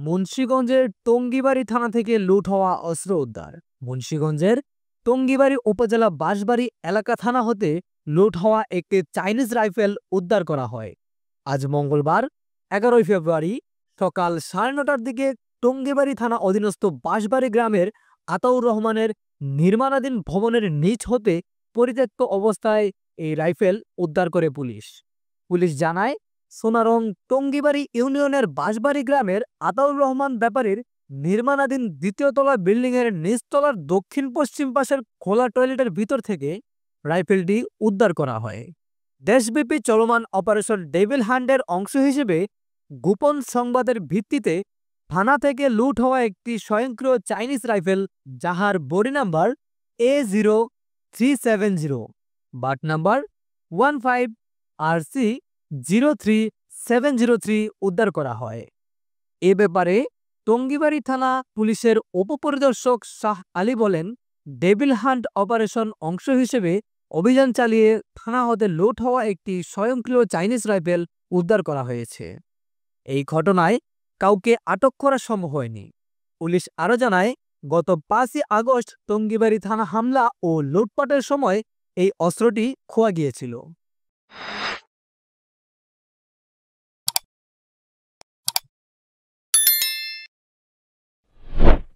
মুন্সিগঞ্জের টঙ্গীবাড়ি থানা থেকে লুট হওয়া অস্ত্র উদ্ধার। মুন্সিগঞ্জের টঙ্গীবাড়ি উপজেলা বাঁশবাড়ি এলাকা থানা হতে লুট হওয়া একটি চাইনিজ রাইফেল উদ্ধার করা হয়। আজ মঙ্গলবার 11 ফেব্রুয়ারি সকাল 9:30টার দিকে টঙ্গীবাড়ি থানা অধীনস্থ বাঁশবাড়ি গ্রামের আতাউর রহমানের নির্মাণাধীন ভবনের নিচ হতে পরিত্যক্ত অবস্থায় এই রাইফেল উদ্ধার করে পুলিশ। পুলিশ জানায়, সোনারং টঙ্গীবাড়ি ইউনিয়নের বাঁশবাড়ি গ্রামের আতাউর রহমান ব্যাপারীর নির্মাণাধীন দ্বিতীয় তলা বিল্ডিংয়ের নিচতলার দক্ষিণ পশ্চিম পাশের খোলা টয়লেটের ভিতর থেকে রাইফেলটি উদ্ধার করা হয়। দেশব্যাপী চলমান অপারেশন ডেভিল হান্টের অংশ হিসেবে গোপন সংবাদের ভিত্তিতে থানা থেকে লুট হওয়া একটি স্বয়ংক্রিয় চাইনিজ রাইফেল, যাহার body number A0370, but number 15RC03703 উদ্ধার করা হয়। এ ব্যাপারে টঙ্গীবাড়ি থানা পুলিশের উপপরিদর্শক শাহ আলী বলেন, ডেভিল হান্ট অপারেশন অংশ হিসেবে অভিযান চালিয়ে থানা হতে লুট হওয়া একটি স্বয়ংক্রিয় চাইনিজ রাইফেল উদ্ধার করা হয়েছে। এই ঘটনায় কাউকে আটক করা সম্ভব হয়নি। পুলিশ আরও জানায়, গত 5ই আগস্ট টঙ্গীবাড়ি থানা হামলা ও লুটপাটের সময় এই অস্ত্রটি খোয়া গিয়েছিল।